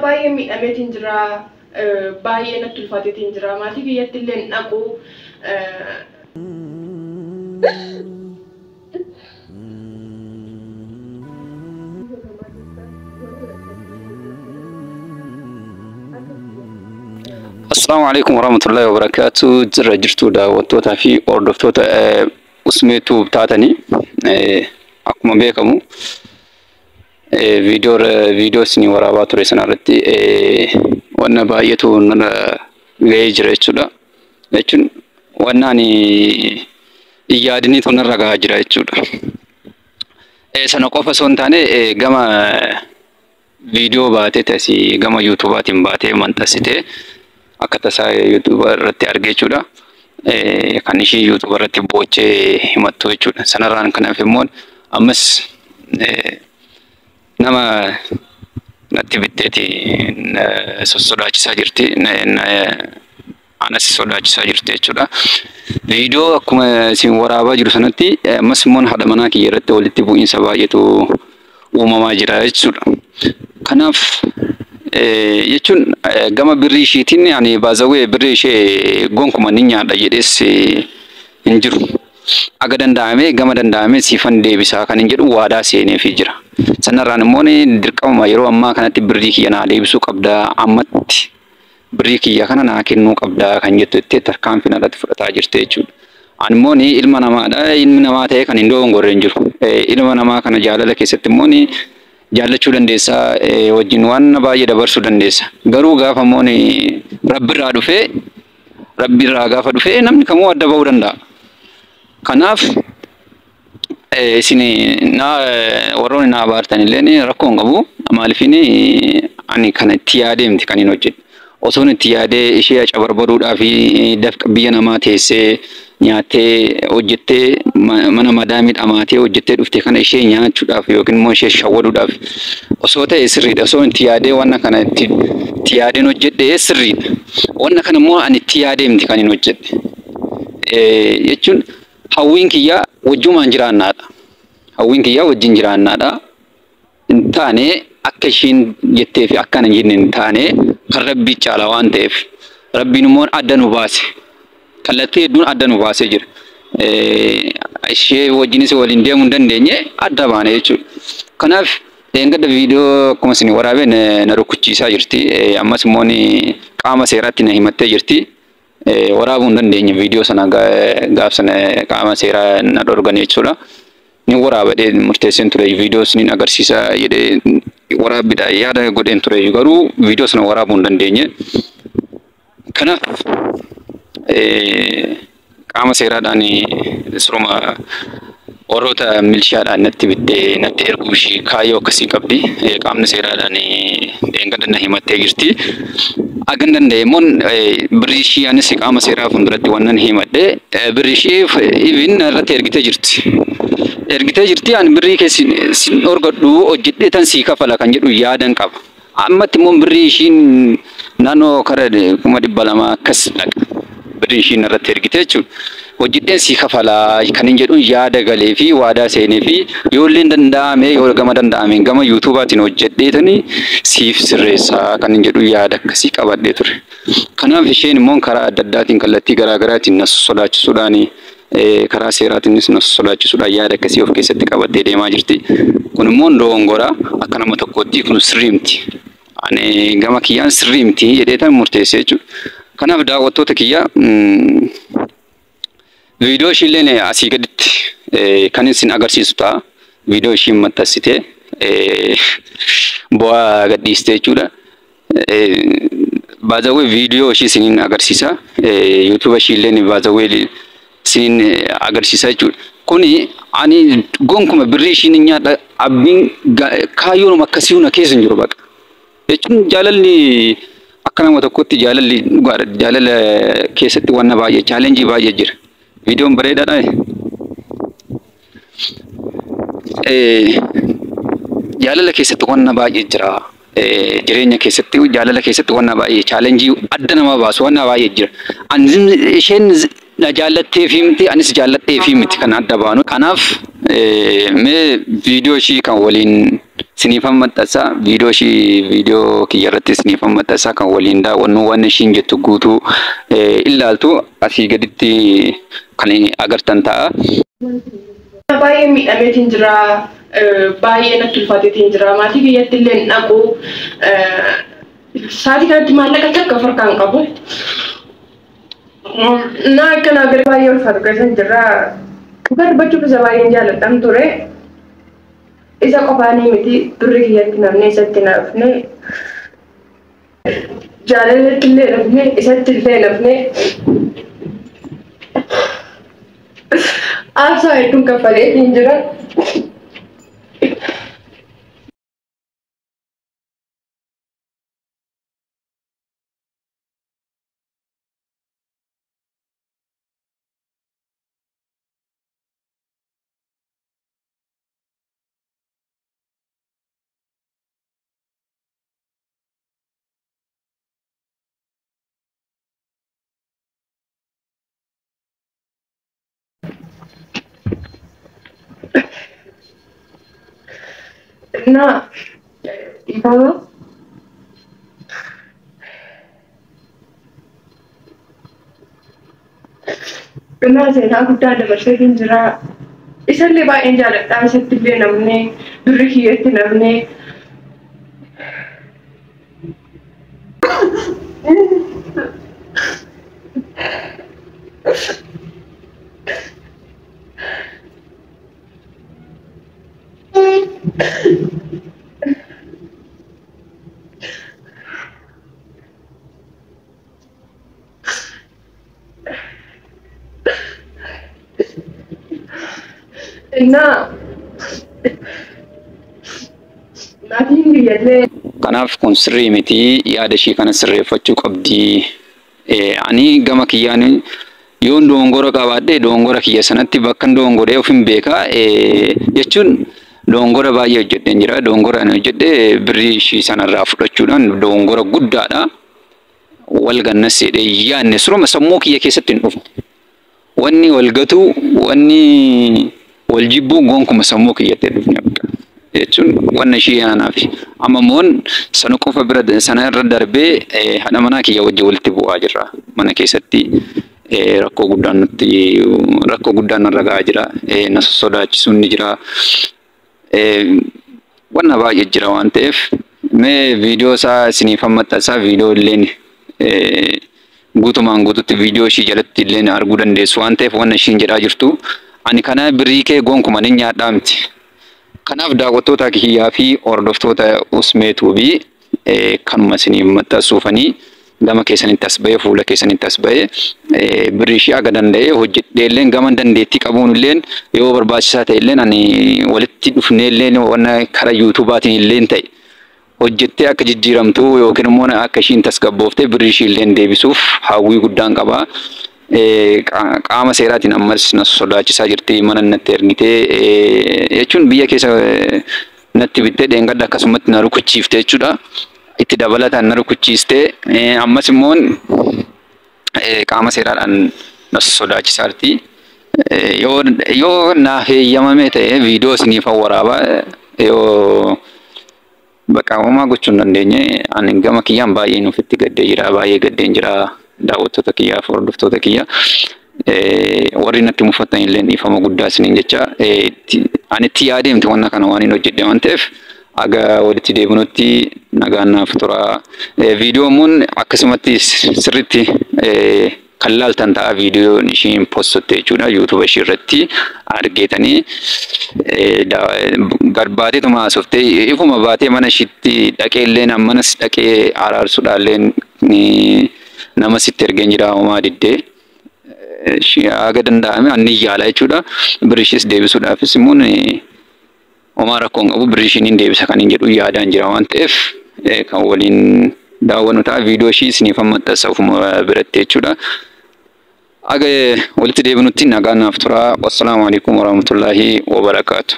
Baay'ee miidhameetiin jira baay'ee natti ulfaateetiin jira maatii biyyatti illee naqu Assalamualaikum warahmatullahi wabarakatuh. Jirra jirtu daawwattoota fi hordoftoota usmeetu taatanii akkuma beekamu viidiyoo isin waraabaa ture sanarratti wanna baay'eetu ga'ee jira jechuudha. Jechuun wanna ani yaadiniitu narra gahaa jira jechuudha. Sana qofa osoo hin taane gama viidiyoo baatee tasii gama yuutuubaatiin baatee maxxansitee akka tasaa yuutuuba irratti argee jechuudha. Kan ishii yuutuuba irratti boochee himattu jechuudha. Sanarraan kanaaf immoo ammas nama natti bitteeti sodaachisaa jirti. Anas sodaachisaa jirti jechuudha. Viidiyoo akkuma isin waraabaa jiru sanatti ammas immoo haadha manaa kiyya irratti walitti bu'iinsa baay'eetu uumamaa jira jechuudha. Kanaaf jechuun gama birrii ishiitiin ani baazawee birrii ishee gonkuma ni nyaadha jedhees hin jiru. Aga danda'ame gama danda'ame siifan deebisaa kan hin jedhu waadaa seeneefii jira. Sanarraan immoo dirqama yeroo ammaa kanatti birrii kiyya naa deebisuu qabdaa ammatti birrii kiyya kana naa kennuu qabdaa kan jettu itti tarkaanfii irratti fudhataa jirti jechuudha. Ani immoo ilma namaadha. Ilmi namaa ta'ee kan hin doongorre hin jiru. Ilma namaa kana jaalala keessatti immoo jaallachuu dandeessa wajjin waan baay'ee dabarsuu dandeessa. Garuu gaafa immoo rabbi irraa gaafa dhufee namni kamuu adda bahuu danda'a. Kanaaf isin warroonni na abaartan illee rakkoo hin qabu. Maaliifin ani kana itti yaadee miti kan hin hojjedhe. Osoo itti yaadee ishee aca barbaduudhaa fi dafqa biyya namaa teessee nyaattee hojjettee mana madaamii dhamaatee hojjettee dhuftee kana ishee nyaachuudhaaf yookiin immoo ishee shawwaduudhaaf osoo ta'e sirriidha. Osoo itti yaadee wanna kana itti yaadeen hojjedhe sirriidha. Wanna kana immoo ani itti yaadee miti kan hin hojjedhe. Jechuun hawwiin kiyyaa wajjumaan jiraannaadha. Hawwiin kiyyaa wajjin jiraannaadha. Hin taane akka ishiin jettee fi akka hin jenne hin taane kan rabbii caalaa waan ta'eef rabbiin immoo adda nu baase. Kallattii hedduun adda nu baasee jira. Ishee wajjinis waliin deemuu hin dandeenye adda baane jechuudha. Kanaaf eeggadda viidiyoo akkuma isin waraabee na rukkuchiisaa jirti. Ammas immoo qaama seeraatti na himattee jirti. Waraabuu hin dandeenye viidiyoo sana gaaf sana qaama seeraa na dhorgane jechuudha. Ni waraabadhee murteesseen ture viidiyoo isiniin agarsiisa jedhee waraabbiidha yaada godheen ture garuu viidiyoo sana waraabuu hin dandeenye. Kanaaf qaama seeraadhaan suruma warroota milishaadhaan natti bittee natti erguu ishii kaayyoo akkasii qabdi. Qaamni seeraadhaan eeggadda na himattee jirti. Agan danda'e immoo birrii ishii anis qaama seeraa fuulduratti waan himadhe birrii ishii even irratti ergitee jirti. Ergitee jirti ani birrii keessin orgadhu hojjedhee tan sii kafala kan jedhu yaadan qaba. Ammatti immoo birrii ishiin naannoo kara 200 akkas dhaqa. Birrii ishiin irratti ergitee jechuudha. Hojjedheen sii kafalaa kan hin jedhu yaada galee fi waadaa seenee fi yoollee danda'ame yoo gama danda'ame gama yuutuubaatiin hojjedheetanii siif sirreessaa kan hin jedhu yaada akkasii qabadhee ture. Kanaaf isheen immoo karaa adda addaatiin kallattii garaagaraatiin na sodaachisuudhaan karaa seeraatiinis na sodaachisuudhaan yaada akkasii of keessatti qabattee deemaa jirti. Kun immoo doongoraa akka nama tokkootti kun sirrii miti. Ani gama kiyyaan sirrii miti jedheetan murteessee jechuudha. Kanaaf daawwattoota kiyya viidiyoo ishiillee asii gaditti kan isin agarsiisu ta'a. Viidiyoo ishiin maxxansitee bu'aa gadhiistee jechuudha. Baazawee viidiyoo ishii isiniin agarsiisa. Yuutuuba ishiillee baazawee isiniin agarsiisa jechuudha. Kuni ani gonkuma birrii ishiin nyaadha abbiin kaayyoon akkasii hunda keessa hin jiru baqa. Jechuun jaalalli akka nama tokkotti jaalalli dhugaadha. Jaalala keessatti waan baay'ee chaalenjii baay'ee jira. Viidiyoon bareedaadha. Jaalala keessatti waan baay'ee jira. Jireenya keessatti jaalala keessatti waan baay'ee chaalenjii adda nama baasu waan baay'ee jira. Ani isheen na jaalatteef miti anis jaaladheef miti kan adda baanu. Kanaaf mee viidiyoo ishii kan waliin siniifan maxxansa viidiyoo kiyyarratti siniifan maxxansa kan waliin daawwannu waan ishiin jettu guutuu ilaaltu asii gaditti kan agartan ta'a. Baay'ee miidhameetiin jira, baay'ee natti ulfaateetiin jira. Maatii biyyatti illee naqu sa'aatii kanatti maallaqa takka farkaan qabu. Naa akkana gara baay'ee ulfaatu keessan jira. Barbachuu isa baay'een jaalladhan ture. Isa qofaanii miti birri kiyyatti namne isatti nafne jaalalatti illee nafne isatti illee nafne aarsaa hedduun kaffaleetiin jira. Nah, ibarat kena saya guddaa dabarsee jira. Isallee baay'een jaalladha. Isatti illee namne birri kiyyatti namne kanaaf kun sirrii miti yaada ishee kana sirreeffachuu qabdi. Ani gama kiyyaan yoon dogongora qabaadhe dogongora kiyya sanatti bakka dogongoree ofin beeka jechuun dogongora baay'ee hojjedheen jira. Dogongora ani hojjedhe birrii ishee sanarraa fudhachuudhaan dogongora guddaadha. Wal gannaseedhe yaanne suruma sammuu kiyya keessatti hin dhufu. Wanni wal gatu wanni wal jibbu gonkuma sammuu kiyyatti dhufne jechuun wanna ishee anaaf amma moon sana qofa bira sana irra darbee haadha manaa kiyya wajjin walitti bu'aa jirra. Mana keessatti rakkoo guddaan narra gahaa jira. Na sodaachisuun ni jira. Wanna baay'ee jira waan ta'eef mee viidiyoo isaa isiniifan maxxansaa viidiyoo illeen guutumaan guututti viidiyoo ishee jalatti illeen arguu dandeessu waan ta'eef wanna ishiin jedhaa jirtu ani kana birrii kee gonkuma ni nyaadhaa miti. Kanaaf daawwattoota kiyyaa fi hordoftoota Usmee Tuubii kanuma isiniif maxxansuufanii gama keessanitti as ba'ee fuula keessanitti as ba'ee birrii ishee aga danda'ee hojjedhee illeen gama dandeettii qabuun illeen yoo barbaachisaa ta'e illeen ani walitti dhufnee illeen wanna karaa yuutuubaatiin illeen ta'e hojjettee akka jijjiiramtu yookiin immoo akka ishiin tasgabbooftee birrii ishee illeen deebisuuf hawwii guddaan qaba. Qaama seeraatiin ammas na sodaachisaa jirti mana natti ergitee jechuun biyya keessa natti bittee dheengadda akkasumatti na rukuchiiftee jechuudha. Itti dabalataan na rukuchiistee ammas immoo qaama seeraadhaan na sodaachisaa jirti. Yoo na heeyyamame ta'e viidiyoo isiniif waraabaa yoo bakka uumaa gochuun dandeenye ani gama kiyyaan baay'ee nuufitti gaddee jira baay'ee gaddeen jira. Daawwattoota kiyyaa fi hordoftoota kiyya warri natti mufatan illee dhiifama guddaa isiniin jecha ani itti yaadeemti wanna kana waan hin hojjedhe waan ta'eef aga walitti deebinutti nagaan naaf tura. Viidiyoo mun akkasumatti sirriitti kan laaltan ta'a viidiyoon ishiin postotte jechuudha yuutuuba ishee irratti argeetanii garbaateetuma haasoftee ifuma baatee mana ishiitti dhaqee illeen ammanas dhaqee araarsuudhaan illeen nama sitti ergeen jira homaa diddee aga danda'ame anni yaala jechuudha. Birrii ishees deebisuudhaafis immoo homaa rakkoon qabu birrii isheen deebisa kan hin jedhu yaadaan jira waan ta'eef kan waliin daawwannu ta'a viidiyoo ishee isiniifan maxxansa ofuma biratti jechuudha. Aga walitti deebinutti nagaan naaf tura. Wassalaamu alaikum warahmatullahi wabarakaatu.